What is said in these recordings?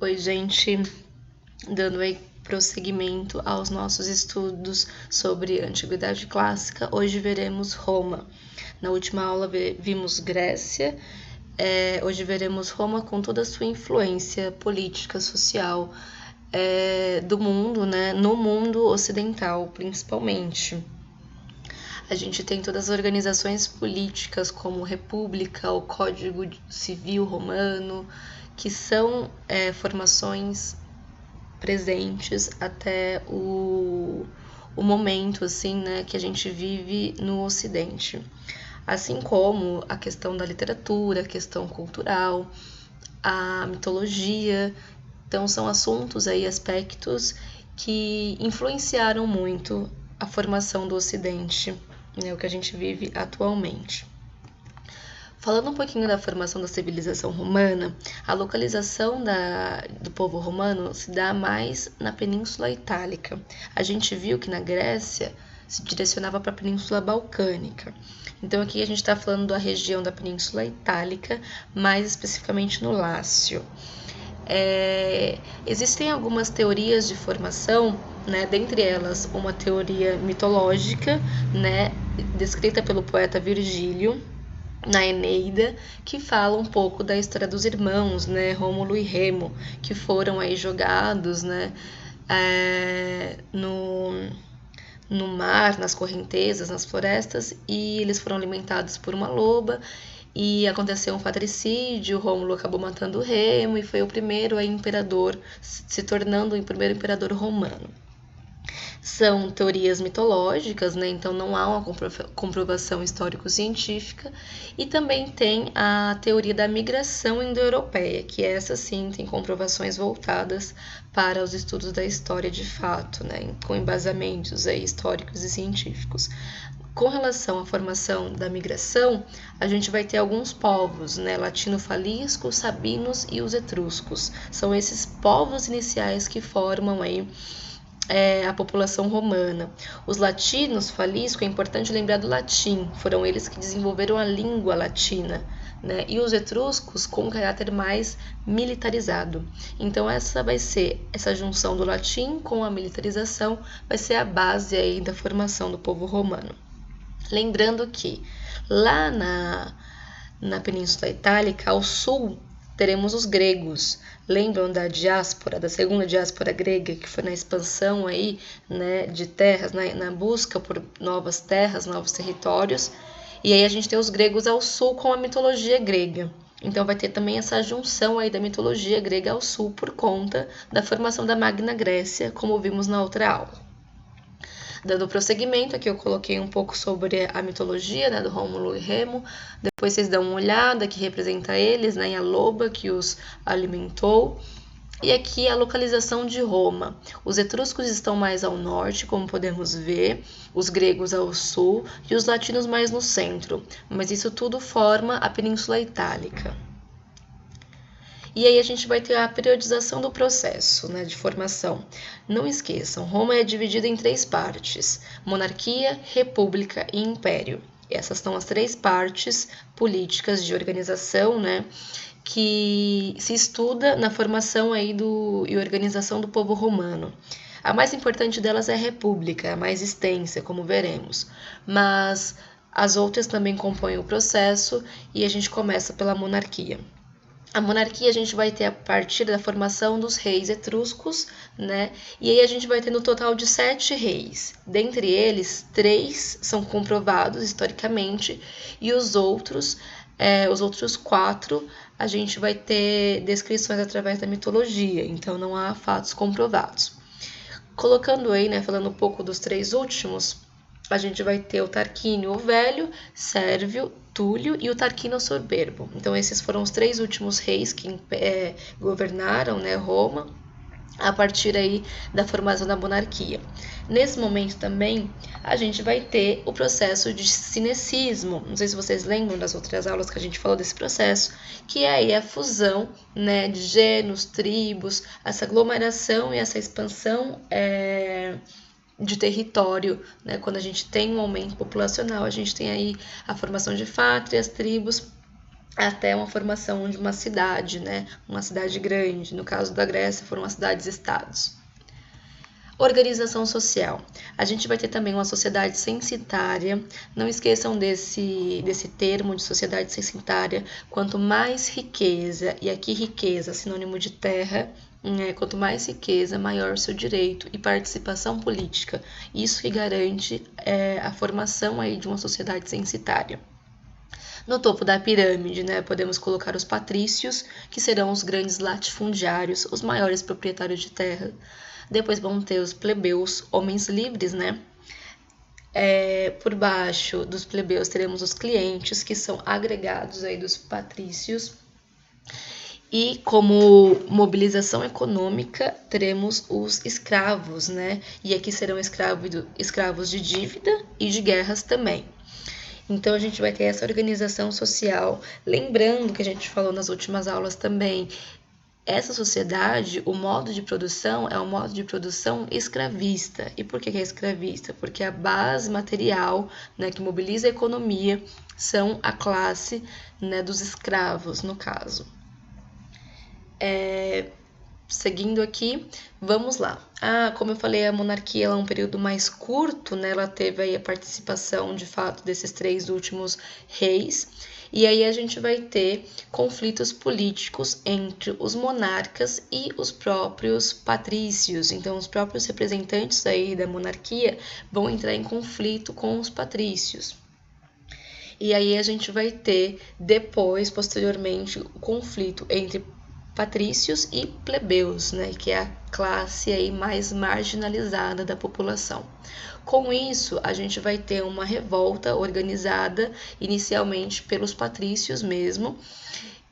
Oi, gente, dando aí prosseguimento aos nossos estudos sobre Antiguidade Clássica. Hoje veremos Roma. Na última aula vimos Grécia, hoje veremos Roma com toda a sua influência política, social do mundo, né? No mundo ocidental, principalmente. A gente tem todas as organizações políticas, como República, o Código Civil Romano, que são formações presentes até o momento assim, né, que a gente vive no Ocidente. Assim como a questão da literatura, a questão cultural, a mitologia. Então são assuntos aí, aspectos que influenciaram muito a formação do Ocidente, né, o que a gente vive atualmente. Falando um pouquinho da formação da civilização romana, a localização do povo romano se dá mais na Península Itálica. A gente viu que na Grécia se direcionava para a Península Balcânica. Então aqui a gente está falando da região da Península Itálica, mais especificamente no Lácio. Existem algumas teorias de formação, né, dentre elas uma teoria mitológica, né, descrita pelo poeta Virgílio na Eneida, que fala um pouco da história dos irmãos, né, Rômulo e Remo, que foram aí jogados, né, no mar, nas correntezas, nas florestas, e eles foram alimentados por uma loba, e aconteceu um patricídio, Rômulo acabou matando o Remo, e foi o primeiro aí, imperador, se tornando o primeiro imperador romano. São teorias mitológicas, né? Então não há uma comprovação histórico-científica, e também tem a teoria da migração indo-europeia, que essa sim tem comprovações voltadas para os estudos da história de fato, né? Com embasamentos aí, históricos e científicos. Com relação à formação da migração, a gente vai ter alguns povos, né? Latino-faliscos, sabinos e os etruscos. São esses povos iniciais que formam aí a população romana. Os latinos, falisco, é importante lembrar do latim, foram eles que desenvolveram a língua latina, né? E os etruscos com um caráter mais militarizado. Então essa junção do latim com a militarização vai ser a base aí da formação do povo romano. Lembrando que lá na Península Itálica, ao sul, teremos os gregos. Lembram da diáspora, da segunda diáspora grega, que foi na expansão aí, né, de terras, na busca por novas terras, novos territórios. E aí a gente tem os gregos ao sul com a mitologia grega. Então vai ter também essa junção aí da mitologia grega ao sul por conta da formação da Magna Grécia, como vimos na outra aula. Dando prosseguimento, aqui eu coloquei um pouco sobre a mitologia, né, do Rômulo e Remo. Depois vocês dão uma olhada, que representa eles, né, e a loba que os alimentou. E aqui a localização de Roma. Os etruscos estão mais ao norte, como podemos ver, os gregos ao sul e os latinos mais no centro. Mas isso tudo forma a Península Itálica. E aí a gente vai ter a periodização do processo, né, de formação. Não esqueçam, Roma é dividida em 3 partes: monarquia, república e império. Essas são as 3 partes políticas de organização, né, que se estuda na formação aí e organização do povo romano. A mais importante delas é a república, a mais extensa, como veremos. Mas as outras também compõem o processo, e a gente começa pela monarquia. A monarquia a gente vai ter a partir da formação dos reis etruscos, né? E aí a gente vai ter no total de 7 reis. Dentre eles, 3 são comprovados historicamente, e os outros 4, a gente vai ter descrições através da mitologia, então não há fatos comprovados. Colocando aí, né, falando um pouco dos 3 últimos, a gente vai ter o Tarquínio o Velho, Sérvio, Túlio e o Tarquínio Soberbo. Então esses foram os 3 últimos reis que governaram, né, Roma, a partir aí da formação da monarquia. Nesse momento também a gente vai ter o processo de cinecismo. Não sei se vocês lembram das outras aulas que a gente falou desse processo, que é aí a fusão, né, de gêneros, tribos, essa aglomeração e essa expansão de território, né? Quando a gente tem um aumento populacional, a gente tem aí a formação de fátrias, tribos, até uma formação de uma cidade, né? Uma cidade grande. No caso da Grécia, foram as cidades-estados. Organização social. A gente vai ter também uma sociedade censitária. Não esqueçam desse termo de sociedade censitária. Quanto mais riqueza, e aqui riqueza, sinônimo de terra, quanto mais riqueza, maior o seu direito e participação política. Isso que garante a formação aí de uma sociedade censitária. No topo da pirâmide, né, podemos colocar os patrícios, que serão os grandes latifundiários, os maiores proprietários de terra. Depois vão ter os plebeus, homens livres, né? Por baixo dos plebeus teremos os clientes, que são agregados aí dos patrícios. E como mobilização econômica, teremos os escravos, né? E aqui serão escravos de dívida e de guerras também. Então, a gente vai ter essa organização social. Lembrando que a gente falou nas últimas aulas também, essa sociedade, o modo de produção é um modo de produção escravista. E por que é escravista? Porque a base material, né, que mobiliza a economia são a classe, né, dos escravos, no caso. Seguindo aqui, vamos lá. Como eu falei, a monarquia é um período mais curto, né? Ela teve aí a participação, de fato, desses 3 últimos reis. E aí a gente vai ter conflitos políticos entre os monarcas e os próprios patrícios. Então, os próprios representantes aí da monarquia vão entrar em conflito com os patrícios. E aí a gente vai ter depois, posteriormente, o conflito entre patrícios e plebeus, né, que é a classe aí mais marginalizada da população. Com isso, a gente vai ter uma revolta organizada inicialmente pelos patrícios mesmo,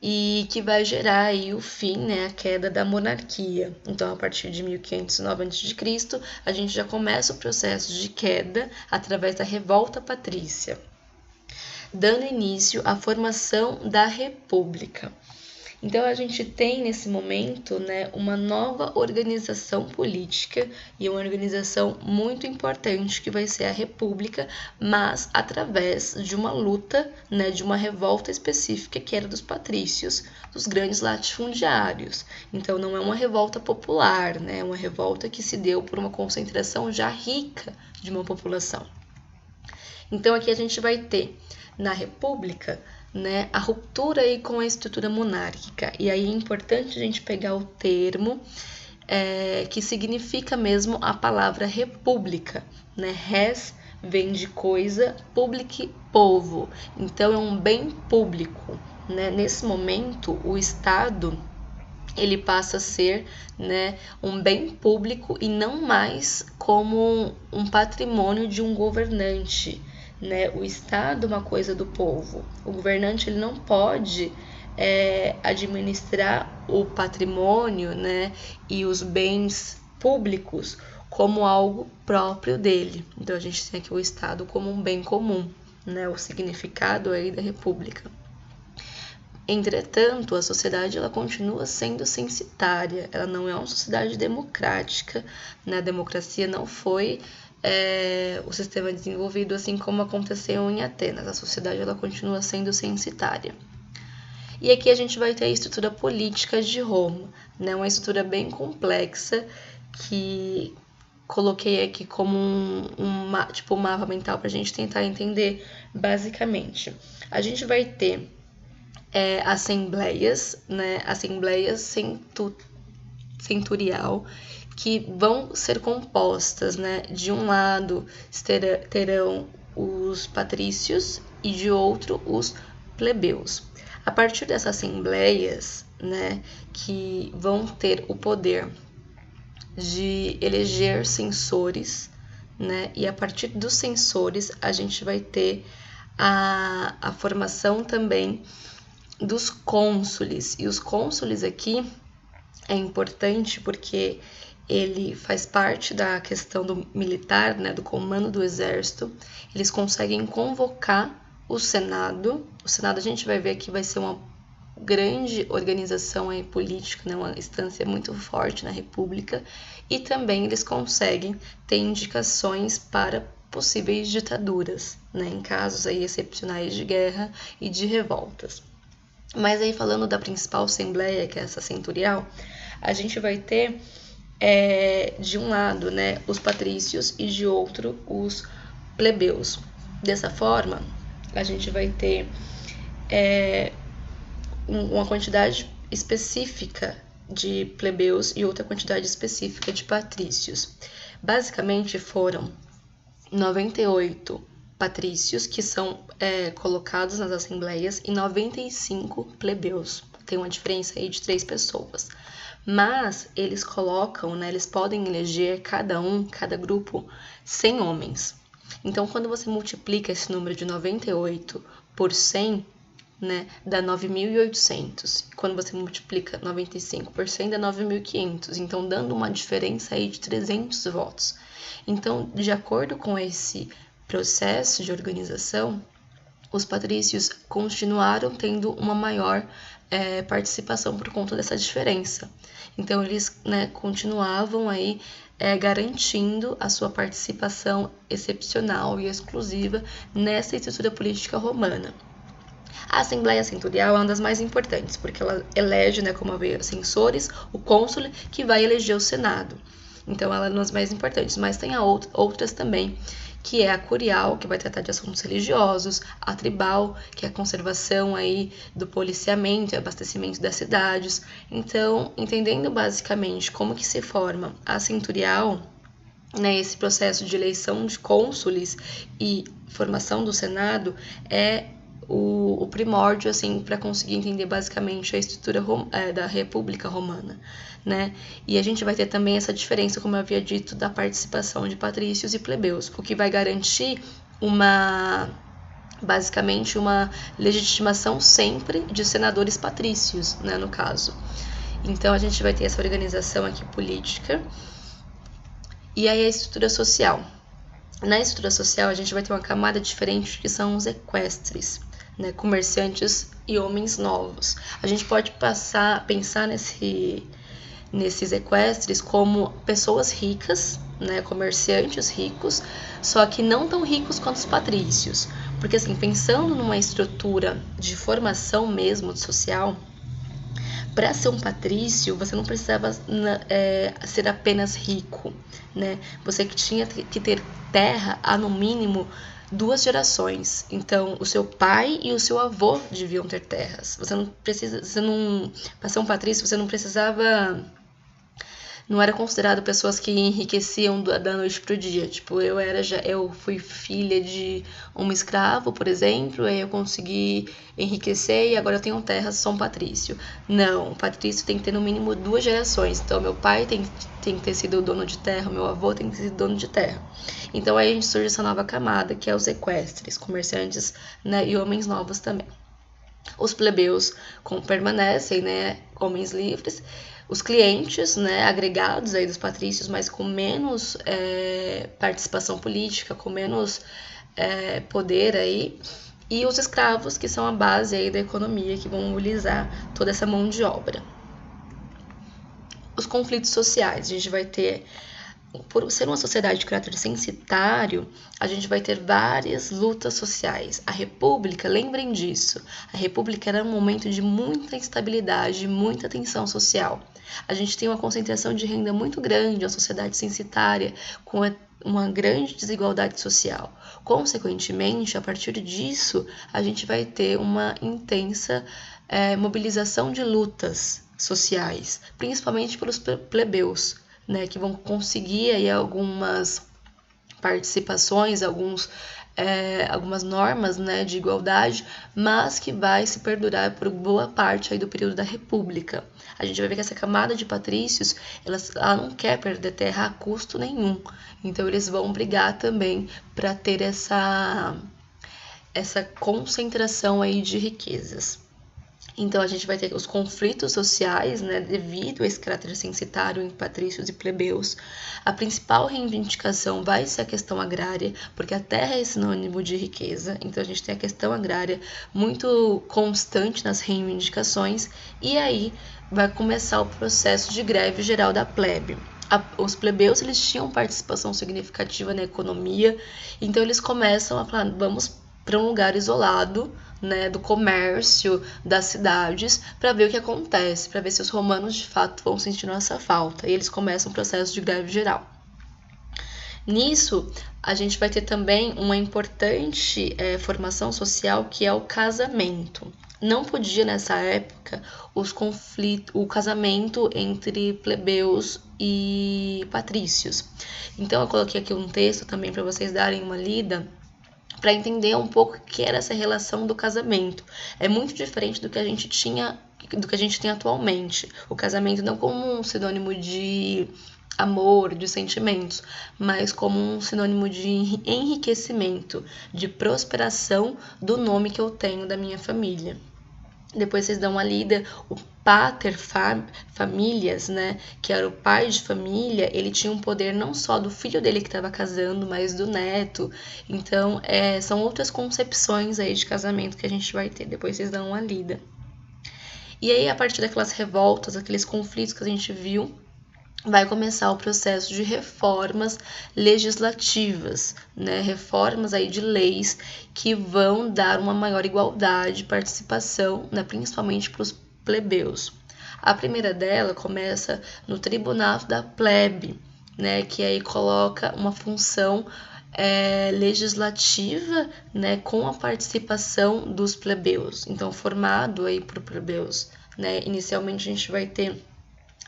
e que vai gerar aí o fim, né, a queda da monarquia. Então, a partir de 1509 a.C., a gente já começa o processo de queda através da revolta patrícia, dando início à formação da República. Então, a gente tem nesse momento, né, uma nova organização política e uma organização muito importante que vai ser a República, mas através de uma luta, né, de uma revolta específica que era dos patrícios, dos grandes latifundiários. Então, não é uma revolta popular, né, é uma revolta que se deu por uma concentração já rica de uma população. Então, aqui a gente vai ter na República, né, a ruptura aí com a estrutura monárquica. E aí é importante a gente pegar o termo que significa mesmo a palavra república, né? Res vem de coisa, public, povo. Então é um bem público, né? Nesse momento, o Estado ele passa a ser, né, um bem público e não mais como um patrimônio de um governante. Né? O Estado é uma coisa do povo. O governante ele não pode administrar o patrimônio, né, e os bens públicos como algo próprio dele. Então a gente tem aqui o Estado como um bem comum, né, o significado aí da República. Entretanto, a sociedade ela continua sendo censitária, ela não é uma sociedade democrática, né? A democracia não foi o sistema desenvolvido assim como aconteceu em Atenas. A sociedade ela continua sendo censitária. E aqui a gente vai ter a estrutura política de Roma, né? Uma estrutura bem complexa que coloquei aqui como um mapa mental para a gente tentar entender basicamente. A gente vai ter assembleias, né? Assembleias centurial, que vão ser compostas, né? De um lado terão os patrícios e de outro os plebeus. A partir dessas assembleias, né, que vão ter o poder de eleger censores, né, e a partir dos censores a gente vai ter a formação também dos cônsules. E os cônsules aqui é importante porque ele faz parte da questão do militar, né, do comando do exército. Eles conseguem convocar o Senado. O Senado a gente vai ver que vai ser uma grande organização aí política, né, uma instância muito forte na República. E também eles conseguem ter indicações para possíveis ditaduras, né, em casos aí excepcionais de guerra e de revoltas. Mas aí falando da principal assembleia, que é essa centurial, a gente vai ter de um lado, né, os patrícios e de outro os plebeus. Dessa forma, a gente vai ter uma quantidade específica de plebeus e outra quantidade específica de patrícios. Basicamente foram 98 patrícios que são colocados nas assembleias e 95 plebeus. Tem uma diferença aí de 3 pessoas. Mas eles colocam, né, eles podem eleger cada grupo, 100 homens. Então, quando você multiplica esse número de 98 por 100, né, dá 9.800. Quando você multiplica 95 por 100, dá 9.500. Então, dando uma diferença aí de 300 votos. Então, de acordo com esse processo de organização, os patrícios continuaram tendo uma maior participação por conta dessa diferença. Então, eles, né, continuavam aí garantindo a sua participação excepcional e exclusiva nessa estrutura política romana. A Assembleia Centurial é uma das mais importantes, porque ela elege, né, como havia censores, o cônsul, que vai eleger o Senado. Então, ela é uma das mais importantes, mas tem outras também, que é a curial, que vai tratar de assuntos religiosos, a tribal, que é a conservação aí do policiamento e abastecimento das cidades. Então, entendendo basicamente como que se forma a centurial, né, esse processo de eleição de cônsules e formação do Senado é o primórdio, assim, para conseguir entender basicamente a estrutura da República Romana, né? E a gente vai ter também essa diferença, como eu havia dito, da participação de patrícios e plebeus, o que vai garantir basicamente uma legitimação sempre de senadores patrícios, né, no caso. Então a gente vai ter essa organização aqui política e aí a estrutura social. Na estrutura social a gente vai ter uma camada diferente que são os equestres, né, comerciantes e homens novos. A gente pode pensar nesses equestres como pessoas ricas, né, comerciantes ricos, só que não tão ricos quanto os patrícios. Porque assim, pensando numa estrutura de formação mesmo social, para ser um patrício, você não precisava ser apenas rico, né? Você tinha que ter terra há no mínimo 2 gerações. Então, o seu pai e o seu avô deviam ter terras. Para ser um patrício, você não precisava. Não era considerado pessoas que enriqueciam da noite pro dia. Tipo, eu fui filha de um escravo, por exemplo, aí eu consegui enriquecer e agora eu tenho terra, sou um patrício. Não, o patrício tem que ter no mínimo 2 gerações. Então, meu pai tem que ter sido dono de terra, meu avô tem que ter sido dono de terra. Então, aí a gente surge essa nova camada, que é os equestres, comerciantes, né, e homens novos também. Os plebeus permanecem, né, homens livres. Os clientes, né, agregados aí dos patrícios, mas com menos participação política, com menos poder aí, e os escravos, que são a base aí da economia, que vão mobilizar toda essa mão de obra. Os conflitos sociais, a gente vai ter, por ser uma sociedade de caráter censitário, a gente vai ter várias lutas sociais. A República, lembrem disso, a República era um momento de muita instabilidade, muita tensão social. A gente tem uma concentração de renda muito grande, a sociedade censitária, com uma grande desigualdade social. Consequentemente, a partir disso, a gente vai ter uma intensa mobilização de lutas sociais, principalmente pelos plebeus, né, que vão conseguir aí algumas participações, algumas normas, né, de igualdade, mas que vai se perdurar por boa parte aí do período da República. A gente vai ver que essa camada de patrícios, ela não quer perder terra a custo nenhum, então eles vão brigar também para ter essa concentração aí de riquezas. Então, a gente vai ter os conflitos sociais, né, devido a esse caráter censitário em patrícios e plebeus. A principal reivindicação vai ser a questão agrária, porque a terra é sinônimo de riqueza. Então, a gente tem a questão agrária muito constante nas reivindicações. E aí, vai começar o processo de greve geral da plebe. Os plebeus, eles tinham participação significativa na economia, então eles começam a falar, vamos para um lugar isolado, né, do comércio das cidades, para ver o que acontece, para ver se os romanos de fato vão sentindo essa falta. E eles começam o processo de greve geral. Nisso, a gente vai ter também uma importante formação social, que é o casamento. Não podia, nessa época, o casamento entre plebeus e patrícios. Então, eu coloquei aqui um texto também para vocês darem uma lida, para entender um pouco o que era essa relação do casamento. É muito diferente do que a gente tem atualmente. O casamento não como um sinônimo de amor, de sentimentos, mas como um sinônimo de enriquecimento, de prosperação do nome que eu tenho da minha família. Depois vocês dão uma lida, o pater familias, né, que era o pai de família, ele tinha um poder não só do filho dele que estava casando, mas do neto. Então, são outras concepções aí de casamento que a gente vai ter. Depois vocês dão uma lida. E aí, a partir daquelas revoltas, aqueles conflitos que a gente viu, vai começar o processo de reformas legislativas, né? Reformas aí de leis que vão dar uma maior igualdade e participação, né? Principalmente para os plebeus. A primeira dela começa no Tribunado da Plebe, né? Que aí coloca uma função legislativa, né? Com a participação dos plebeus. Então, formado aí por plebeus, né? Inicialmente a gente vai ter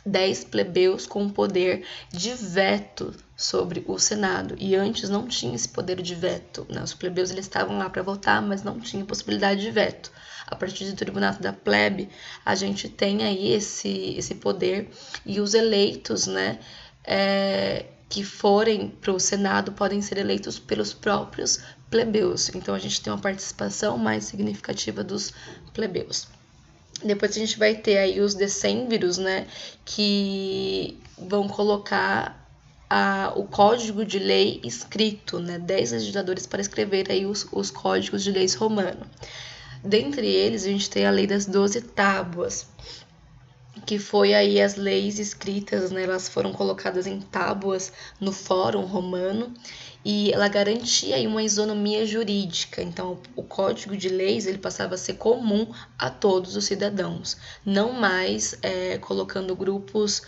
10 plebeus com poder de veto sobre o Senado. E antes não tinha esse poder de veto, né? Os plebeus eles estavam lá para votar, mas não tinha possibilidade de veto. A partir do Tribunado da Plebe, a gente tem aí esse poder, e os eleitos, né, que forem para o Senado podem ser eleitos pelos próprios plebeus. Então a gente tem uma participação mais significativa dos plebeus. Depois a gente vai ter aí os decêmviros, né, que vão colocar o código de lei escrito, né, 10 legisladores para escrever aí os códigos de leis romano. Dentre eles, a gente tem a lei das 12 tábuas, que foi aí as leis escritas, né, elas foram colocadas em tábuas no Fórum Romano, e ela garantia aí uma isonomia jurídica. Então, o código de leis ele passava a ser comum a todos os cidadãos, não mais colocando grupos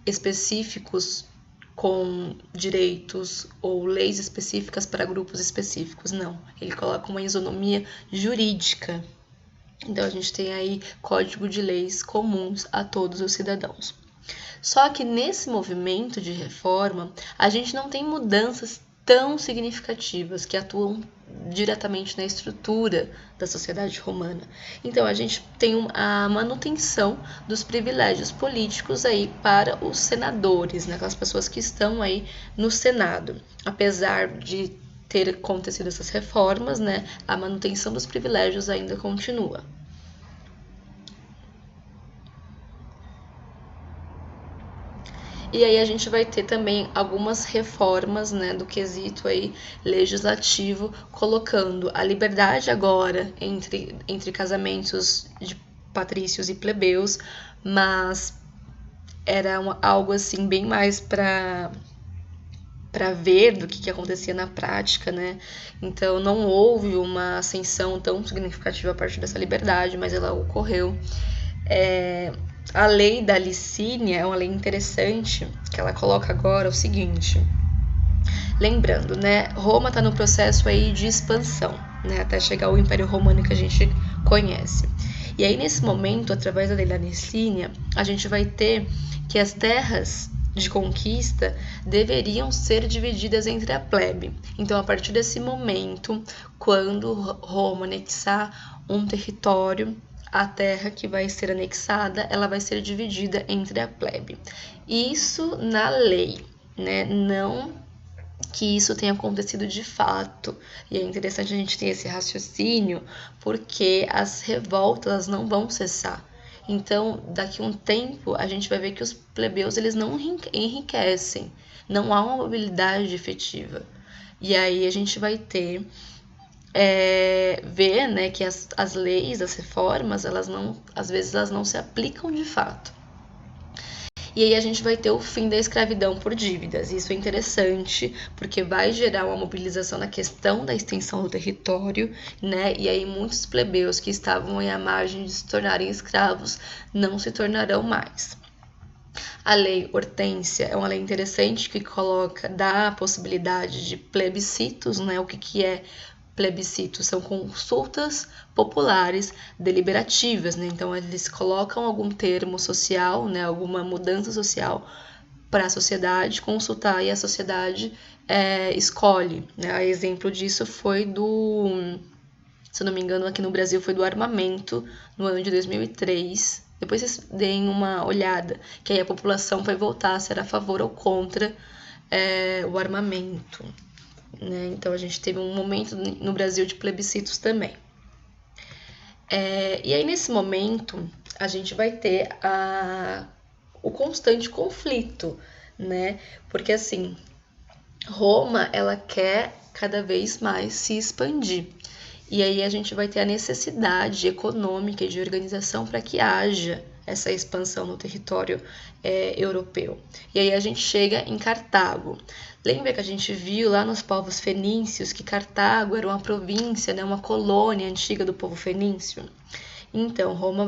específicos com direitos ou leis específicas para grupos específicos, não. Ele coloca uma isonomia jurídica. Então, a gente tem aí código de leis comuns a todos os cidadãos. Só que nesse movimento de reforma, a gente não tem mudanças tão significativas que atuam diretamente na estrutura da sociedade romana. Então, a gente tem a manutenção dos privilégios políticos aí para os senadores, né, aquelas pessoas que estão aí no Senado. Apesar de ter acontecido essas reformas, né, a manutenção dos privilégios ainda continua. E aí a gente vai ter também algumas reformas, né, do quesito aí legislativo, colocando a liberdade agora entre casamentos de patrícios e plebeus, mas era algo assim bem mais para ver do que acontecia na prática, né? Então não houve uma ascensão tão significativa a partir dessa liberdade, mas ela ocorreu. A lei da Licínia é uma lei interessante, que ela coloca agora o seguinte, lembrando, né, Roma está no processo aí de expansão, né, até chegar ao Império Romano que a gente conhece. E aí, nesse momento, através da lei da Licínia, a gente vai ter que as terras de conquista deveriam ser divididas entre a plebe. Então, a partir desse momento, quando Roma anexar um território, a terra que vai ser anexada, ela vai ser dividida entre a plebe. Isso na lei, né? Não que isso tenha acontecido de fato. E é interessante a gente ter esse raciocínio, porque as revoltas não vão cessar. Então, daqui a um tempo, a gente vai ver que os plebeus eles não enriquecem, não há uma mobilidade efetiva. E aí a gente vai ter ver, né, que as leis, as reformas, às vezes elas não se aplicam de fato. E aí a gente vai ter o fim da escravidão por dívidas. Isso é interessante, porque vai gerar uma mobilização na questão da extensão do território, né? E aí muitos plebeus que estavam à margem de se tornarem escravos não se tornarão mais. A lei Hortência é uma lei interessante que dá a possibilidade de plebiscitos, né? O que é plebiscito? São consultas populares deliberativas, né? Então eles colocam algum termo social, né? Alguma mudança social para a sociedade consultar e a sociedade escolhe, né? A exemplo disso foi se eu não me engano, aqui no Brasil foi do armamento no ano de 2003. Depois vocês deem uma olhada, que aí a população vai votar se era a favor ou contra o armamento. Né? Então a gente teve um momento no Brasil de plebiscitos também. E aí nesse momento a gente vai ter o constante conflito, né? Porque assim, Roma ela quer cada vez mais se expandir. E aí a gente vai ter a necessidade econômica e de organização para que haja essa expansão no território europeu. E aí a gente chega em Cartago. Lembra que a gente viu lá nos povos fenícios que Cartago era uma província, né, uma colônia antiga do povo fenício? Então, Roma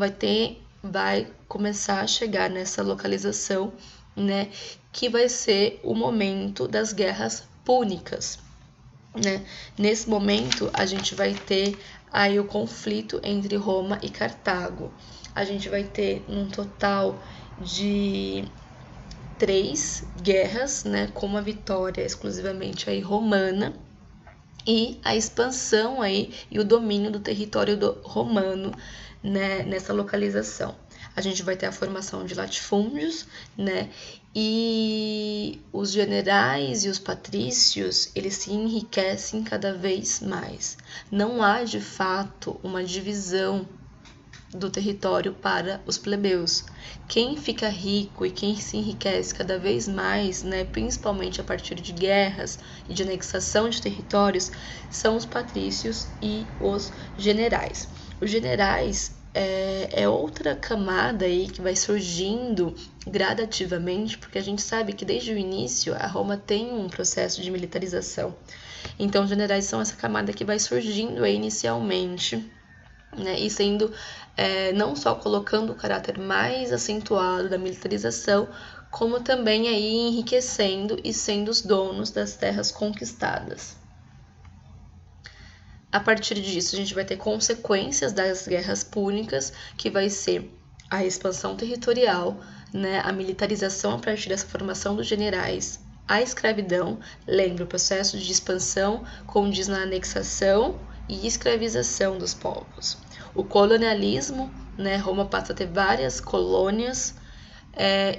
vai começar a chegar nessa localização, né, que vai ser o momento das guerras púnicas. Né? Nesse momento, a gente vai ter aí o conflito entre Roma e Cartago. A gente vai ter um total de 3 guerras, né, com uma vitória exclusivamente aí romana e a expansão aí e o domínio do território romano, né, nessa localização. A gente vai ter a formação de latifúndios, né? E os generais e os patrícios, eles se enriquecem cada vez mais. Não há, de fato, uma divisão do território para os plebeus. Quem fica rico e quem se enriquece cada vez mais, né, principalmente a partir de guerras e de anexação de territórios, são os patrícios e os generais. Os generais é outra camada aí que vai surgindo gradativamente, porque a gente sabe que desde o início a Roma tem um processo de militarização. Então, os generais são essa camada que vai surgindo aí inicialmente, né, e sendo não só colocando o caráter mais acentuado da militarização, como também aí enriquecendo e sendo os donos das terras conquistadas. A partir disso, a gente vai ter consequências das guerras púnicas, que vai ser a expansão territorial, né, a militarização a partir dessa formação dos generais, a escravidão, lembra, o processo de expansão condiz na anexação e escravização dos povos. O colonialismo, né, Roma passa a ter várias colônias,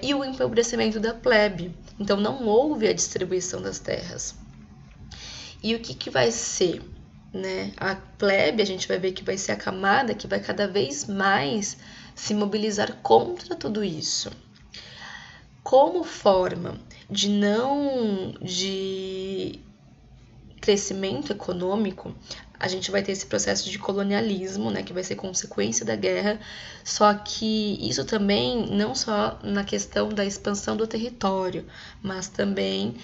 e o empobrecimento da plebe. Então, não houve a distribuição das terras. E o que vai ser? Né? A plebe, a gente vai ver que vai ser a camada que vai cada vez mais se mobilizar contra tudo isso. Como forma de crescimento econômico, a gente vai ter esse processo de colonialismo, né, que vai ser consequência da guerra, só que isso também não só na questão da expansão do território, mas também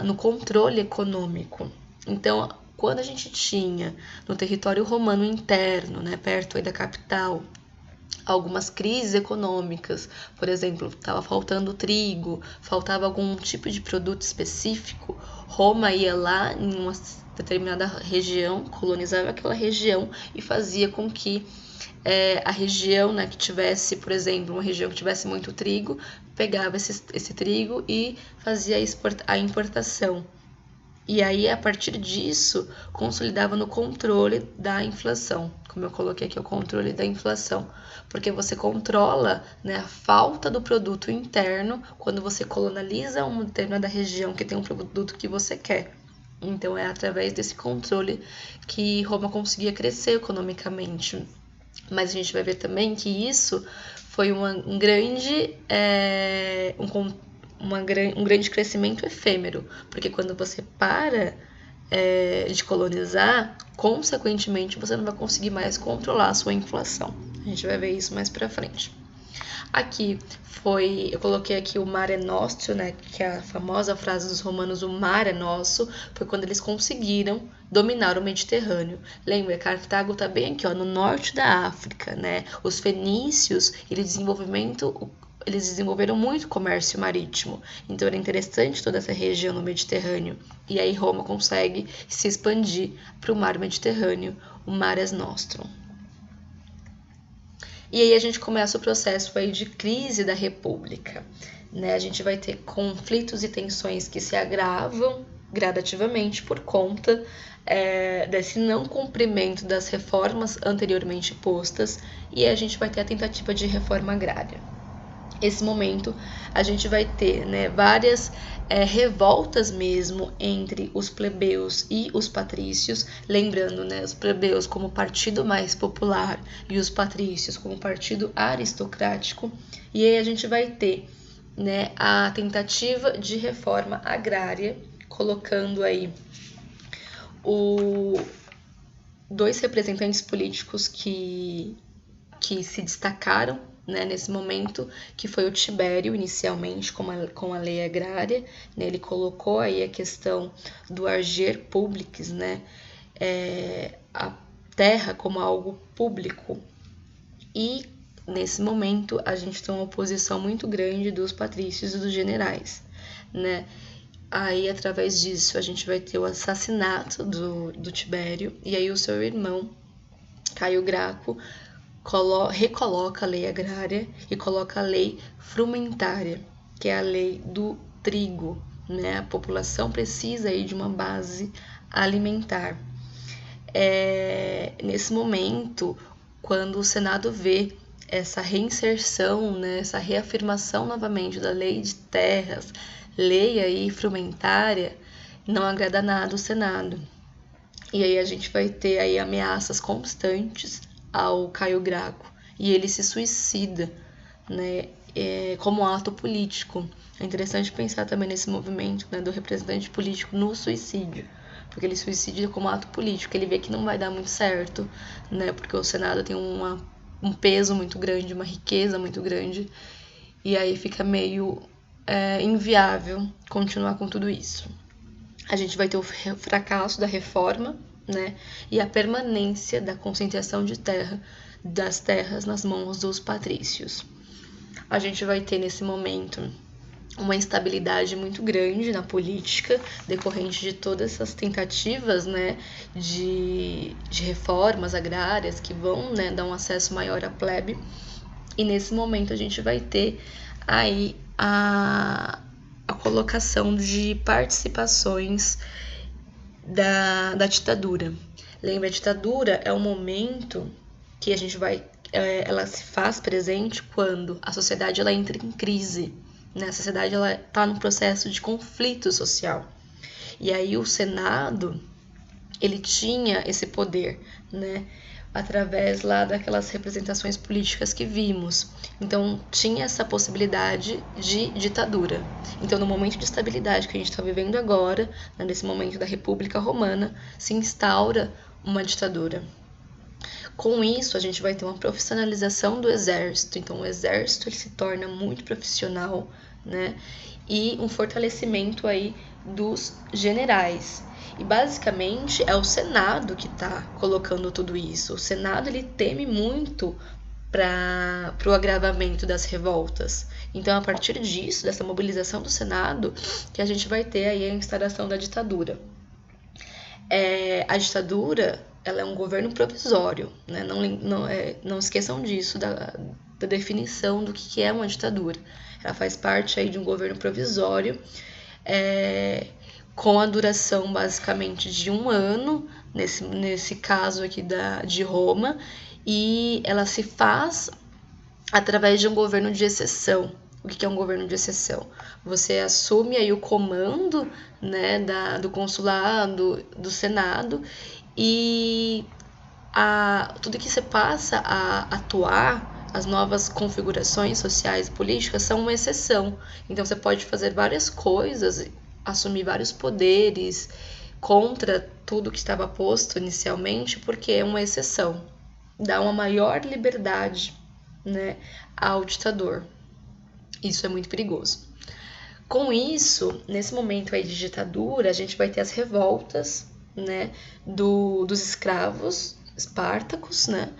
no controle econômico. Então, quando a gente tinha no território romano interno, né, perto aí da capital, algumas crises econômicas, por exemplo, estava faltando trigo, faltava algum tipo de produto específico, Roma ia lá em uma determinada região, colonizava aquela região e fazia com que a região, né, que tivesse, por exemplo, uma região que tivesse muito trigo, pegava esse trigo e fazia a importação. E aí, a partir disso, consolidava no controle da inflação. Como eu coloquei aqui, o controle da inflação. Porque você controla, né, a falta do produto interno quando você coloniza uma determinada região que tem um produto que você quer. Então, é através desse controle que Roma conseguia crescer economicamente. Mas a gente vai ver também que isso foi um grande crescimento efêmero, porque quando você para de colonizar, consequentemente você não vai conseguir mais controlar a sua inflação. A gente vai ver isso mais pra frente. Aqui eu coloquei aqui o Mare Nostrum, né, que é a famosa frase dos romanos, o mar é nosso, foi quando eles conseguiram dominar o Mediterrâneo. Lembra, Cartago está bem aqui, ó, no norte da África, né? Os fenícios, eles desenvolveram muito comércio marítimo, então era interessante toda essa região no Mediterrâneo. E aí Roma consegue se expandir para o mar Mediterrâneo, o Mare Nostrum. E aí a gente começa o processo aí de crise da República, né? A gente vai ter conflitos e tensões que se agravam gradativamente por conta desse não cumprimento das reformas anteriormente postas, e a gente vai ter a tentativa de reforma agrária. Esse momento a gente vai ter, né, várias revoltas mesmo entre os plebeus e os patrícios, lembrando, né, os plebeus como partido mais popular e os patrícios como partido aristocrático. E aí a gente vai ter, né, a tentativa de reforma agrária, colocando aí dois representantes políticos que se destacaram, né, nesse momento, que foi o Tibério, inicialmente, com a lei agrária, né, ele colocou aí a questão do agere publicis, né, a terra como algo público. E, nesse momento, a gente tem uma oposição muito grande dos patrícios e dos generais, né. Aí, através disso, a gente vai ter o assassinato do Tibério, e aí o seu irmão, Caio Graco, recoloca a lei agrária e coloca a lei frumentária, que é a lei do trigo, né? A população precisa aí de uma base alimentar. Nesse momento, quando o Senado vê essa reinserção, né, essa reafirmação novamente da lei de terras, lei aí frumentária, não agrada nada o Senado. E aí a gente vai ter aí ameaças constantes ao Caio Graco, e ele se suicida, né, como ato político. É interessante pensar também nesse movimento, né, do representante político no suicídio, porque ele suicida como ato político, ele vê que não vai dar muito certo, né, porque o Senado tem um peso muito grande, uma riqueza muito grande, e aí fica meio inviável continuar com tudo isso. A gente vai ter o fracasso da reforma, né, e a permanência da concentração das terras nas mãos dos patrícios. A gente vai ter nesse momento uma instabilidade muito grande na política, decorrente de todas essas tentativas, né, de reformas agrárias que vão, né, dar um acesso maior à plebe. E nesse momento a gente vai ter aí a colocação de participações da ditadura. Lembra, a ditadura é um momento que a gente ela se faz presente quando a sociedade ela entra em crise, né? A sociedade ela está num processo de conflito social. E aí o Senado, ele tinha esse poder, né, através lá daquelas representações políticas que vimos. Então, tinha essa possibilidade de ditadura. Então, no momento de estabilidade que a gente está vivendo agora, né, nesse momento da República Romana, se instaura uma ditadura. Com isso, a gente vai ter uma profissionalização do exército. Então, o exército ele se torna muito profissional, né, e um fortalecimento aí dos generais. E basicamente é o Senado que está colocando tudo isso. O Senado ele teme muito para o agravamento das revoltas. Então, a partir disso, dessa mobilização do Senado, que a gente vai ter aí a instauração da ditadura. A ditadura ela é um governo provisório, né? Não esqueçam disso, da definição do que é uma ditadura. Ela faz parte aí de um governo provisório, com a duração basicamente de 1 ano, nesse caso aqui de Roma, e ela se faz através de um governo de exceção. O que é um governo de exceção? Você assume aí o comando, né, do consulado, do Senado, e tudo que você passa a atuar, as novas configurações sociais e políticas são uma exceção. Então você pode fazer várias coisas, assumir vários poderes contra tudo que estava posto inicialmente, porque é uma exceção. Dá uma maior liberdade né, ao ditador. Isso é muito perigoso. Com isso, nesse momento aí de ditadura, a gente vai ter as revoltas, né, dos escravos espartacos, né,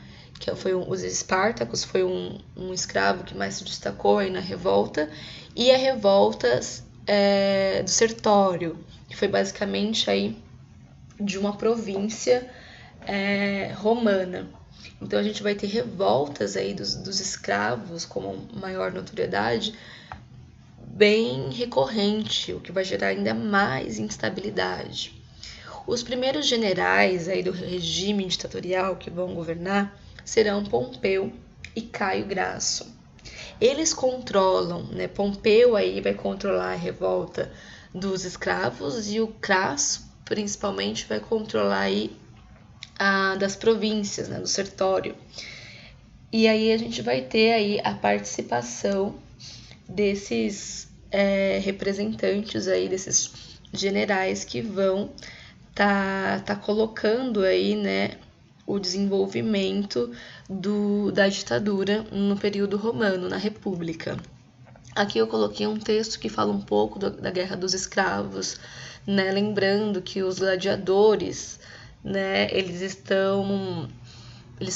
os Espartacos foi um escravo que mais se destacou aí na revolta, e a revolta do Sertório, que foi basicamente aí de uma província romana. Então a gente vai ter revoltas aí dos escravos com maior notoriedade, bem recorrente, o que vai gerar ainda mais instabilidade. Os primeiros generais aí do regime ditatorial que vão governar serão Pompeu e Caio Grasso. Eles controlam, né? Pompeu aí vai controlar a revolta dos escravos e o Crasso, principalmente, vai controlar aí das províncias, né? Do Sertório. E aí a gente vai ter aí a participação desses representantes aí, desses generais que vão tá colocando aí, né, o desenvolvimento da ditadura no período romano, na República. Aqui eu coloquei um texto que fala um pouco da Guerra dos Escravos, né, lembrando que os gladiadores, né, eles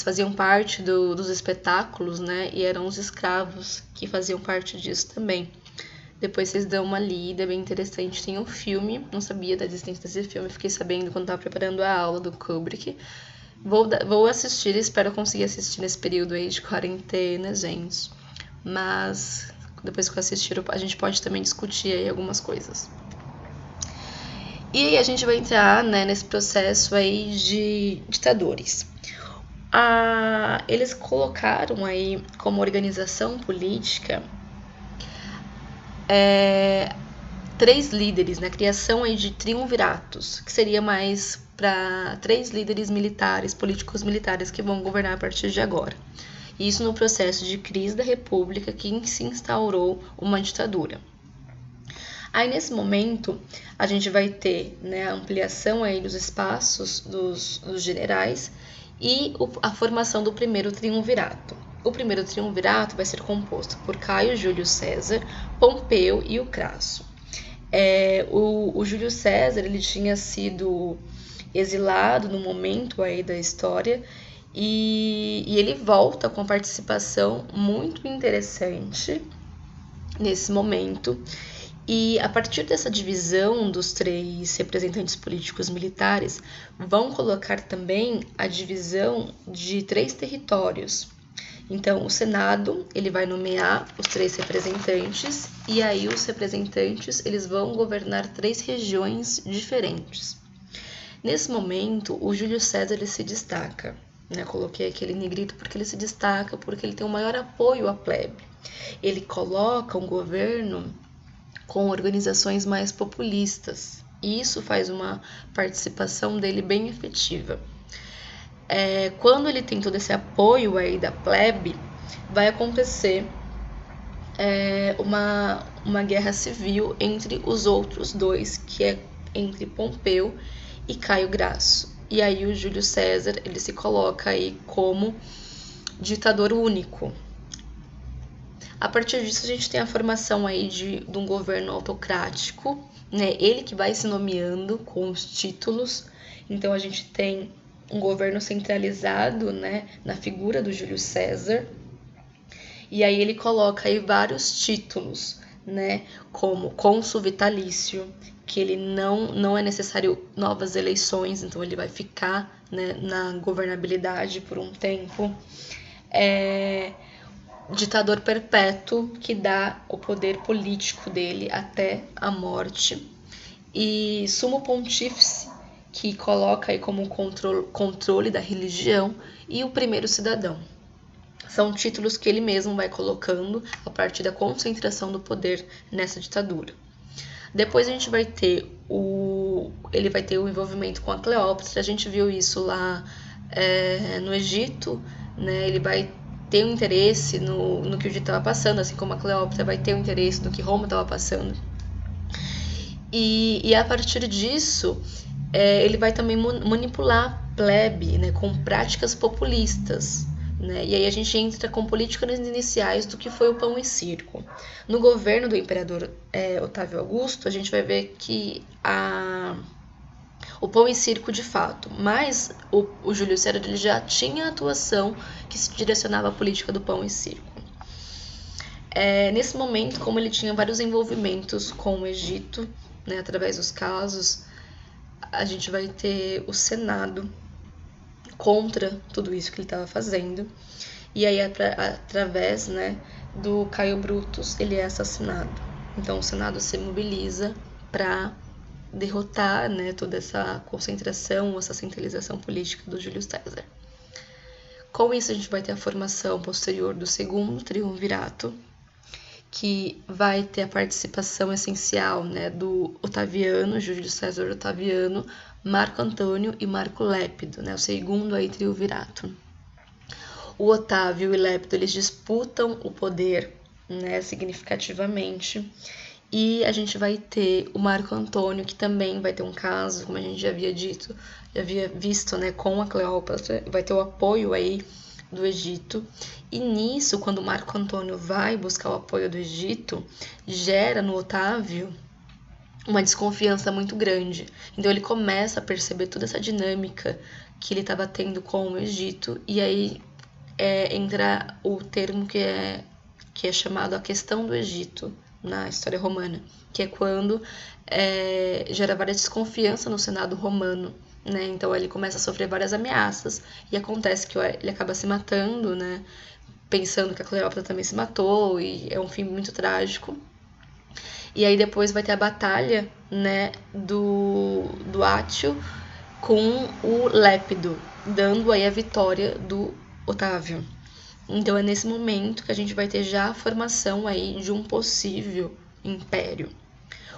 faziam parte dos espetáculos, né, e eram os escravos que faziam parte disso também. Depois vocês dão uma lida, é bem interessante. Tem um filme, não sabia da existência desse filme, fiquei sabendo quando estava preparando a aula do Kubrick. Vou assistir, espero conseguir assistir nesse período aí de quarentena, gente. Mas depois que eu assistir, a gente pode também discutir aí algumas coisas. E aí a gente vai entrar, né, nesse processo aí de ditadores. Eles colocaram aí como organização política 3 líderes, né? Criação aí de triunviratos, que seria mais para 3 líderes militares, políticos militares que vão governar a partir de agora. Isso no processo de crise da República que se instaurou uma ditadura. Aí nesse momento a gente vai ter, né, a ampliação aí dos espaços dos generais e a formação do primeiro triunvirato. O primeiro triunvirato vai ser composto por Caio Júlio César, Pompeu e o Crasso. O Júlio César ele tinha sido exilado no momento aí da história e ele volta com a participação muito interessante nesse momento. E a partir dessa divisão dos 3 representantes políticos militares, vão colocar também a divisão de 3 territórios. Então, o Senado ele vai nomear os 3 representantes e aí os representantes eles vão governar 3 regiões diferentes. Nesse momento, o Júlio César ele se destaca. Né? Coloquei aquele negrito porque ele se destaca, porque ele tem o maior apoio à plebe. Ele coloca um governo com organizações mais populistas. E isso faz uma participação dele bem efetiva. Quando ele tem todo esse apoio aí da plebe, vai acontecer uma guerra civil entre os outros 2, que é entre Pompeu e Caio Grasso. E aí o Júlio César ele se coloca aí como ditador único. A partir disso a gente tem a formação aí de um governo autocrático, né? Ele que vai se nomeando com os títulos. Então a gente tem um governo centralizado, né, na figura do Júlio César. E aí ele coloca aí vários títulos, né, como cônsul vitalício, que ele não é necessário novas eleições, então ele vai ficar, né, na governabilidade por um tempo. Ditador perpétuo, que dá o poder político dele até a morte. E sumo pontífice, que coloca aí como controle da religião, e o primeiro cidadão. São títulos que ele mesmo vai colocando a partir da concentração do poder nessa ditadura. Depois a gente vai ter ele vai ter o envolvimento com a Cleópatra. A gente viu isso lá no Egito, né? Ele vai ter um interesse no que o Egito estava passando, assim como a Cleópatra vai ter um interesse no que Roma estava passando. E a partir disso, ele vai também manipular a plebe, né, com práticas populistas, né? E aí a gente entra com políticas iniciais do que foi o pão e circo. No governo do imperador Otávio Augusto, a gente vai ver que o pão e circo de fato, mas o Júlio César ele já tinha atuação que se direcionava à política do pão e circo. Nesse momento, como ele tinha vários envolvimentos com o Egito, né, através dos casos, a gente vai ter o Senado contra tudo isso que ele estava fazendo. E aí, através, né, do Caio Brutus, ele é assassinado. Então, o Senado se mobiliza para derrotar, né, toda essa concentração, essa centralização política do Júlio César. Com isso, a gente vai ter a formação posterior do segundo triunvirato, que vai ter a participação essencial, né, do Otaviano, Júlio César Otaviano, Marco Antônio e Marco Lépido, né, o segundo aí triunvirato. O Otávio e Lépido, eles disputam o poder, né, significativamente, e a gente vai ter o Marco Antônio, que também vai ter um caso, como a gente já havia dito, já havia visto, né, com a Cleópatra, vai ter o apoio aí do Egito. E nisso, quando Marco Antônio vai buscar o apoio do Egito, gera no Otávio uma desconfiança muito grande. Então ele começa a perceber toda essa dinâmica que ele estava tendo com o Egito, e aí entra o termo que é chamado a questão do Egito na história romana, que é quando gera várias desconfiança no Senado romano, né? Então ele começa a sofrer várias ameaças e acontece que ele acaba se matando, né? Pensando que a Cleópatra também se matou, e é um fim muito trágico. E aí depois vai ter a batalha, né, do Átio com o Lépido, dando aí a vitória do Otávio. Então é nesse momento que a gente vai ter já a formação aí de um possível império.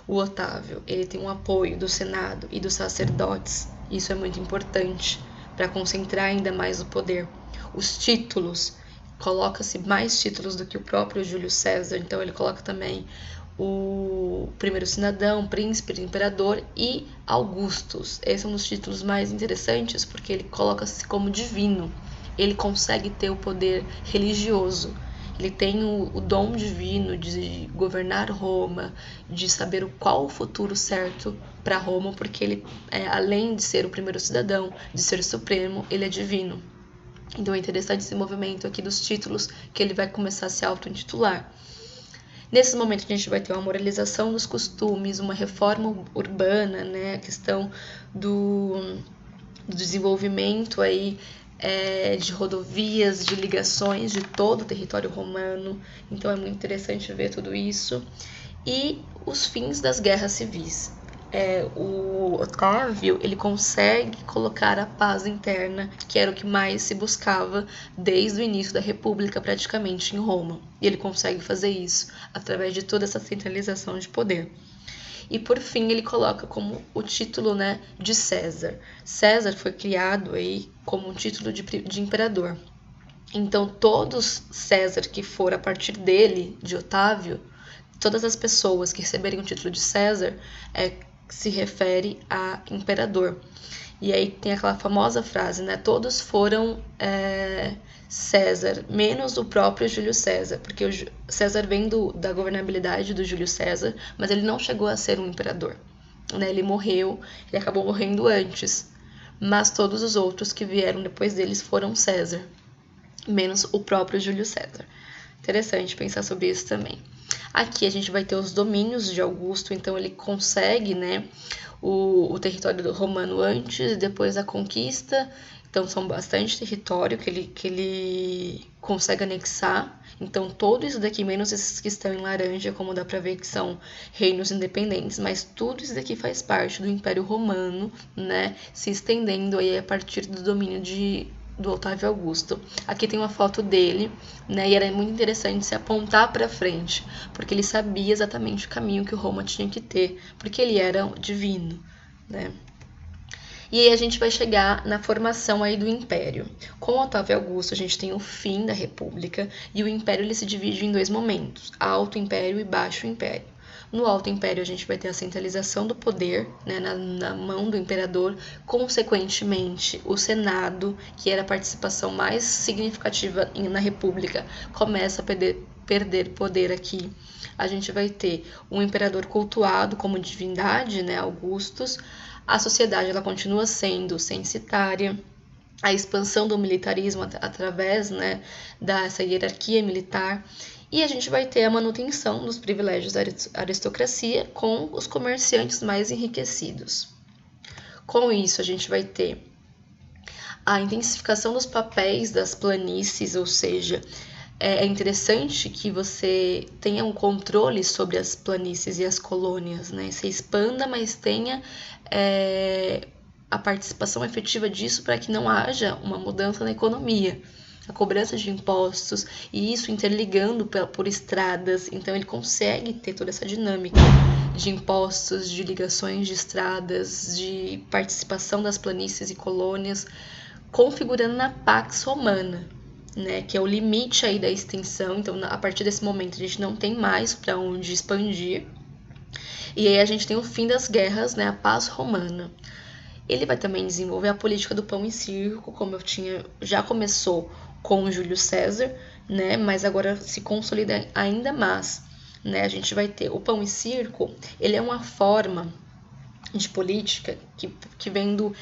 O Otávio, ele tem um apoio do Senado e dos sacerdotes. Isso é muito importante para concentrar ainda mais o poder. Os títulos, coloca-se mais títulos do que o próprio Júlio César, então ele coloca também o primeiro cidadão, príncipe, imperador e Augustus. Esses são os títulos mais interessantes porque ele coloca-se como divino. Ele consegue ter o poder religioso. Ele tem o dom divino de governar Roma, de saber qual o futuro certo para Roma, porque ele, além de ser o primeiro cidadão, de ser supremo, ele é divino. Então é interessante esse movimento aqui dos títulos que ele vai começar a se auto-intitular. Nesse momento a gente vai ter uma moralização dos costumes, uma reforma urbana, né, a questão do desenvolvimento aí de rodovias, de ligações de todo o território romano. Então é muito interessante ver tudo isso. E os fins das guerras civis. O Otávio, ele consegue colocar a paz interna, que era o que mais se buscava desde o início da República, praticamente, em Roma. E ele consegue fazer isso através de toda essa centralização de poder. E por fim ele coloca como o título, né, de César. César foi criado aí como um título de imperador. Então todos César que for a partir dele, de Otávio, todas as pessoas que receberem o título de César se refere a imperador. E aí tem aquela famosa frase, né? Todos foram César, menos o próprio Júlio César, porque o César vem da governabilidade do Júlio César, mas ele não chegou a ser um imperador, né? Ele morreu, ele acabou morrendo antes, mas todos os outros que vieram depois deles foram César, menos o próprio Júlio César. Interessante pensar sobre isso também. Aqui a gente vai ter os domínios de Augusto, então ele consegue, né, o território romano antes e depois da conquista. Então são bastante território que ele consegue anexar. Então todo isso daqui, menos esses que estão em laranja, como dá para ver que são reinos independentes, mas tudo isso daqui faz parte do Império Romano, né, se estendendo aí a partir do domínio do Otávio Augusto. Aqui tem uma foto dele, né, e era muito interessante se apontar para frente, porque ele sabia exatamente o caminho que Roma tinha que ter, porque ele era divino, né? E aí a gente vai chegar na formação aí do Império. Com Otávio Augusto a gente tem o fim da República, e o Império ele se divide em dois momentos, Alto Império e Baixo Império. No Alto Império a gente vai ter a centralização do poder, né, na mão do imperador, consequentemente o Senado, que era a participação mais significativa na República, começa a perder poder aqui. A gente vai ter um imperador cultuado como divindade, né, Augustus. A sociedade ela continua sendo censitária. A expansão do militarismo através, né, dessa hierarquia militar. E a gente vai ter a manutenção dos privilégios da aristocracia com os comerciantes mais enriquecidos. Com isso, a gente vai ter a intensificação dos papéis das planícies, ou seja, é interessante que você tenha um controle sobre as planícies e as colônias, né? Você expanda, mas tenha a participação efetiva disso para que não haja uma mudança na economia. A cobrança de impostos e isso interligando por estradas, então ele consegue ter toda essa dinâmica de impostos, de ligações de estradas, de participação das planícies e colônias, configurando na Pax Romana, né, que é o limite aí da extensão. Então, a partir desse momento, a gente não tem mais para onde expandir. E aí a gente tem o fim das guerras, né, a paz romana. Ele vai também desenvolver a política do pão e circo, como já começou com Júlio César, né, mas agora se consolida ainda mais. Né? A gente vai ter o pão e circo, ele é uma forma de política que vem do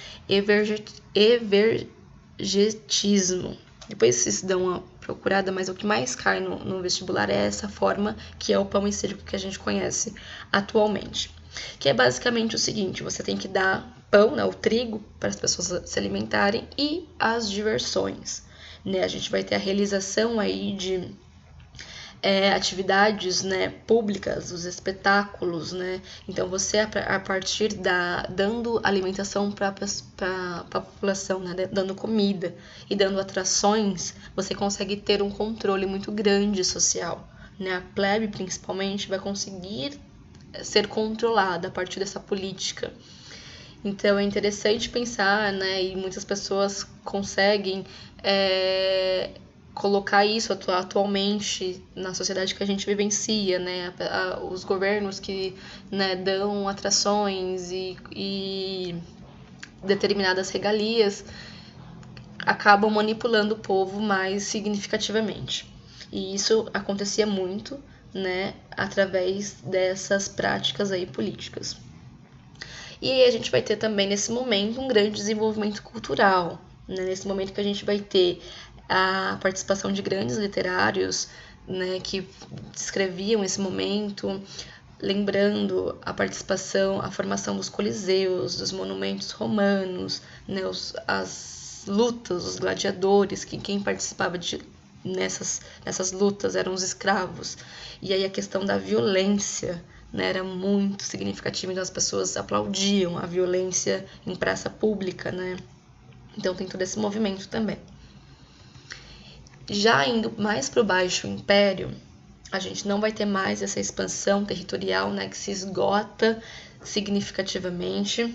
evergetismo. Depois vocês dão uma procurada, mas o que mais cai no vestibular é essa forma que é o pão e circo que a gente conhece atualmente. Que é basicamente o seguinte, você tem que dar pão, né, o trigo, para as pessoas se alimentarem e as diversões. Né? A gente vai ter a realização aí de atividades, né, públicas, os espetáculos, né? Então você a partir dando alimentação para a população, né, dando comida e dando atrações, você consegue ter um controle muito grande social, né? A plebe principalmente vai conseguir ser controlada a partir dessa política. Então é interessante pensar, né, e muitas pessoas conseguem colocar isso atualmente na sociedade que a gente vivencia, né? Os governos que, né, dão atrações e determinadas regalias acabam manipulando o povo mais significativamente. E isso acontecia muito, né, através dessas práticas aí políticas. E aí a gente vai ter também nesse momento um grande desenvolvimento cultural, né? Nesse momento que a gente vai ter a participação de grandes literários, né, que descreviam esse momento, lembrando a participação, a formação dos coliseus, dos monumentos romanos, né, as lutas, os gladiadores, que quem participava nessas lutas eram os escravos. E aí a questão da violência, né, era muito significativa, então as pessoas aplaudiam a violência em praça pública, né? Então tem todo esse movimento também. Já indo mais para o Baixo Império, a gente não vai ter mais essa expansão territorial, né, que se esgota significativamente.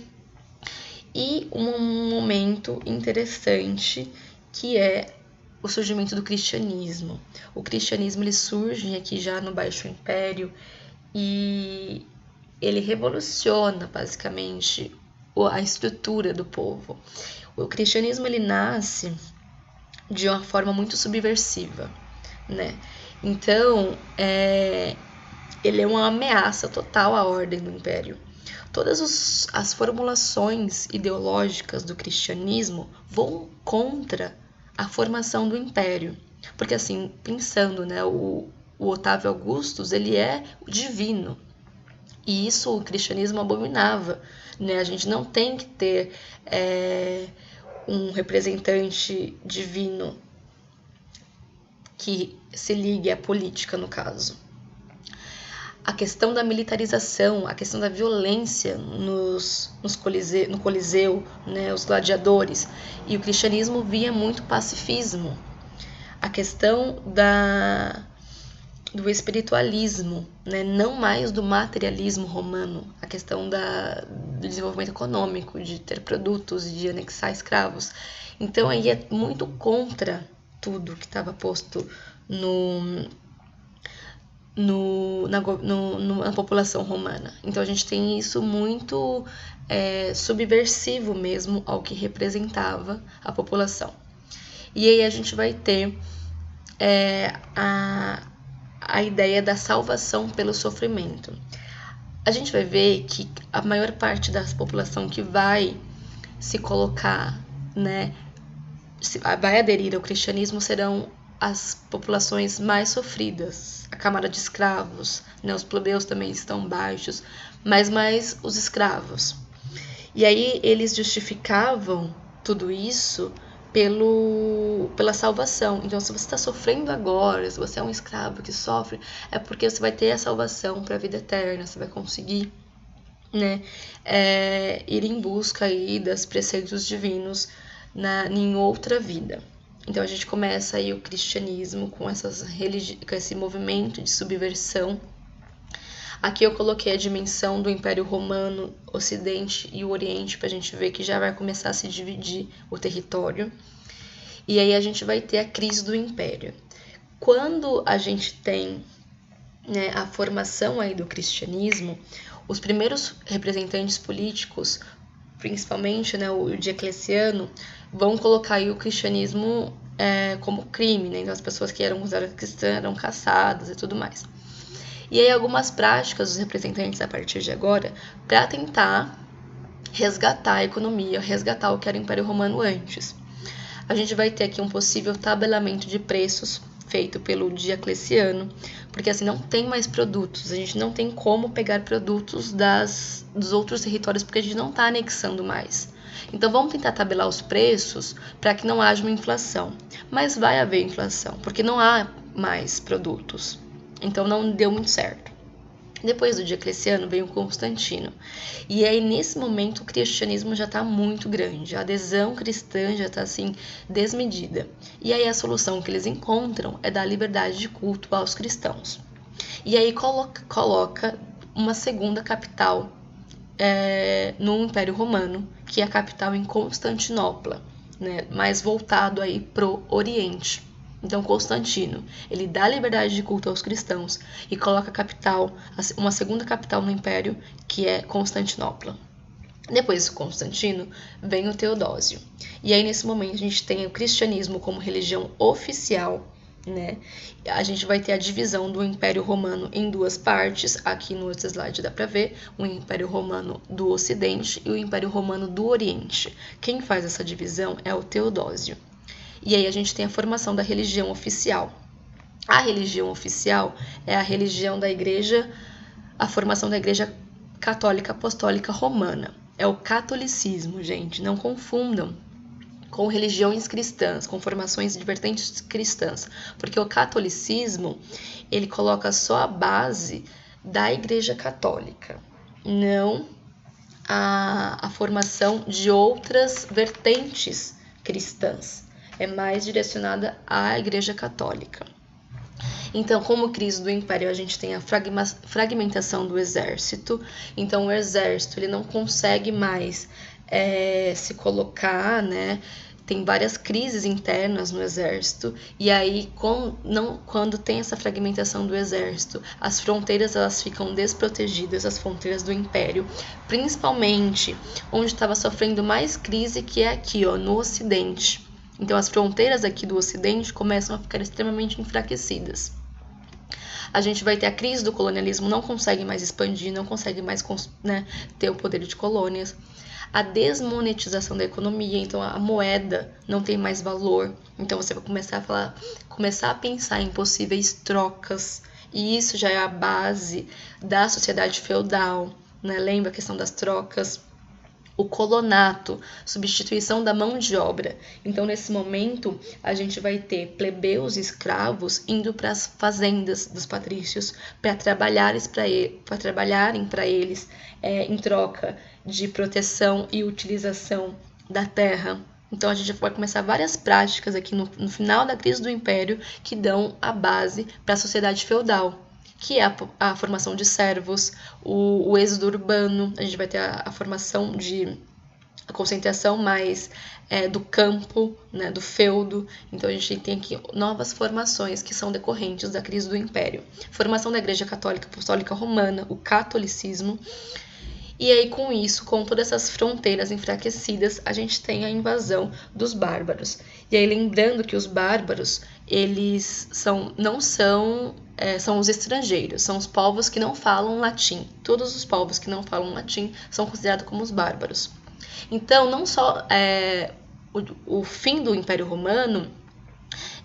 E um momento interessante que é o surgimento do cristianismo. O cristianismo ele surge aqui já no Baixo Império e ele revoluciona basicamente a estrutura do povo. O cristianismo ele nasce de uma forma muito subversiva, né? Então, ele é uma ameaça total à ordem do império. Todas as formulações ideológicas do cristianismo vão contra a formação do império. Porque, assim, pensando, né, o Otávio Augustus, ele é divino. E isso o cristianismo abominava, né? A gente não tem que ter um representante divino que se ligue à política, no caso. A questão da militarização, a questão da violência no Coliseu, né, os gladiadores, e o cristianismo via muito pacifismo. A questão do espiritualismo, né, não mais do materialismo romano, a questão do desenvolvimento econômico, de ter produtos, de anexar escravos. Então aí é muito contra tudo que estava posto na população romana. Então a gente tem isso muito subversivo mesmo ao que representava a população. E aí a gente vai ter a ideia da salvação pelo sofrimento. A gente vai ver que a maior parte da população que vai se colocar, né, vai aderir ao cristianismo serão as populações mais sofridas, a camada de escravos, né, os plebeus também estão baixos, mas mais os escravos. E aí eles justificavam tudo isso pela salvação. Então, se você está sofrendo agora, se você é um escravo que sofre, é porque você vai ter a salvação para a vida eterna, você vai conseguir, né, ir em busca aí dos preceitos divinos em outra vida. Então a gente começa aí o cristianismo com esse movimento de subversão. Aqui eu coloquei a dimensão do Império Romano, Ocidente e o Oriente, para a gente ver que já vai começar a se dividir o território. E aí a gente vai ter a crise do Império. Quando a gente tem, né, a formação aí do cristianismo, os primeiros representantes políticos, principalmente, né, o Diocleciano, vão colocar aí o cristianismo como crime, né? Então as pessoas que eram consideradas cristãs eram caçadas e tudo mais. E aí algumas práticas dos representantes a partir de agora para tentar resgatar a economia, resgatar o que era o Império Romano antes. A gente vai ter aqui um possível tabelamento de preços feito pelo Diocleciano, porque assim não tem mais produtos, a gente não tem como pegar produtos dos outros territórios porque a gente não está anexando mais. Então vamos tentar tabelar os preços para que não haja uma inflação, mas vai haver inflação porque não há mais produtos. Então não deu muito certo. Depois do Diocleciano veio o Constantino. E aí, nesse momento, o cristianismo já está muito grande. A adesão cristã já está, assim, desmedida. E aí, a solução que eles encontram é dar liberdade de culto aos cristãos. E aí, coloca uma segunda capital no Império Romano, que é a capital em Constantinopla, né, mais voltado aí pro Oriente. Então, Constantino, ele dá liberdade de culto aos cristãos e coloca a capital, uma segunda capital no Império, que é Constantinopla. Depois de Constantino, vem o Teodósio. E aí, nesse momento, a gente tem o cristianismo como religião oficial, né? A gente vai ter a divisão do Império Romano em duas partes. Aqui no outro slide dá para ver o Império Romano do Ocidente e o Império Romano do Oriente. Quem faz essa divisão é o Teodósio. E aí a gente tem a formação da religião oficial. A religião oficial é a religião da Igreja, a formação da Igreja Católica Apostólica Romana. É o catolicismo, gente, não confundam com religiões cristãs, com formações de vertentes cristãs, porque o catolicismo, ele coloca só a base da Igreja Católica, não a formação de outras vertentes cristãs. É mais direcionada à Igreja Católica. Então, como crise do Império, a gente tem a fragmentação do exército. Então, o exército ele não consegue mais se colocar, né? Tem várias crises internas no exército. E aí, quando tem essa fragmentação do exército, as fronteiras elas ficam desprotegidas, as fronteiras do Império. Principalmente onde estava sofrendo mais crise, que é aqui, ó, no Ocidente. Então, as fronteiras aqui do Ocidente começam a ficar extremamente enfraquecidas. A gente vai ter a crise do colonialismo, não consegue mais expandir, não consegue mais, né, ter o poder de colônias. A desmonetização da economia, então a moeda não tem mais valor. Então você vai começar a pensar em possíveis trocas. E isso já é a base da sociedade feudal, né? Lembra a questão das trocas? O colonato, substituição da mão de obra. Então, nesse momento, a gente vai ter plebeus e escravos indo para as fazendas dos patrícios para trabalharem para eles em troca de proteção e utilização da terra. Então, a gente vai começar várias práticas aqui no final da crise do Império que dão a base para a sociedade feudal, que é a formação de servos, o êxodo urbano, a gente vai ter a formação de a concentração mais do campo, né, do feudo. Então a gente tem aqui novas formações que são decorrentes da crise do Império. Formação da Igreja Católica Apostólica Romana, o catolicismo. E aí, com isso, com todas essas fronteiras enfraquecidas, a gente tem a invasão dos bárbaros. E aí, lembrando que os bárbaros, eles não são os estrangeiros, são os povos que não falam latim. Todos os povos que não falam latim são considerados como os bárbaros. Então, não só o fim do Império Romano,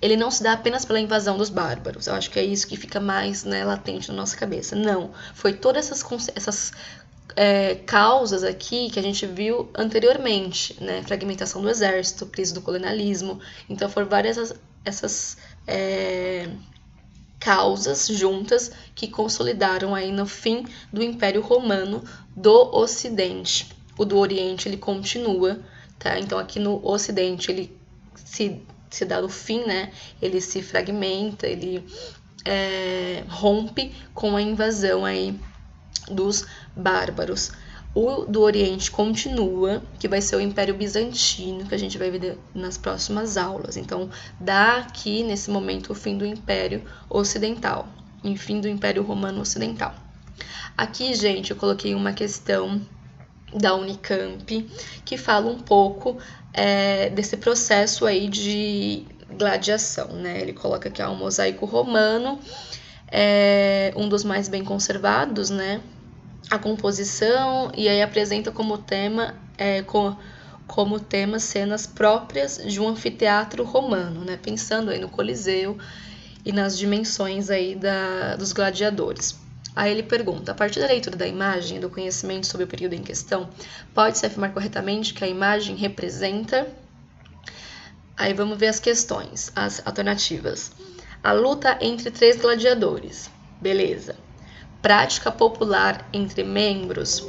ele não se dá apenas pela invasão dos bárbaros. Eu acho que é isso que fica mais, né, latente na nossa cabeça. Não, foi todas essas causas aqui que a gente viu anteriormente, né? Fragmentação do exército, crise do colonialismo. Então foram várias essas causas juntas que consolidaram aí no fim do Império Romano do Ocidente. O do Oriente ele continua, tá? Então aqui no Ocidente ele se dá o fim, né? Ele se fragmenta, ele rompe com a invasão aí dos bárbaros. O do Oriente continua, que vai ser o Império Bizantino, que a gente vai ver nas próximas aulas. Então, dá aqui, nesse momento, o fim do Império Ocidental, e fim do Império Romano Ocidental. Aqui, gente, eu coloquei uma questão da Unicamp, que fala um pouco desse processo aí de gladiação, né? Ele coloca que há um mosaico romano, um dos mais bem conservados, né? A composição, e aí apresenta como tema cenas próprias de um anfiteatro romano, né? Pensando aí no Coliseu e nas dimensões aí dos gladiadores. Aí ele pergunta, a partir da leitura da imagem e do conhecimento sobre o período em questão, pode-se afirmar corretamente que a imagem representa... Aí vamos ver as questões, as alternativas. A luta entre 3 gladiadores, beleza. Prática popular entre membros,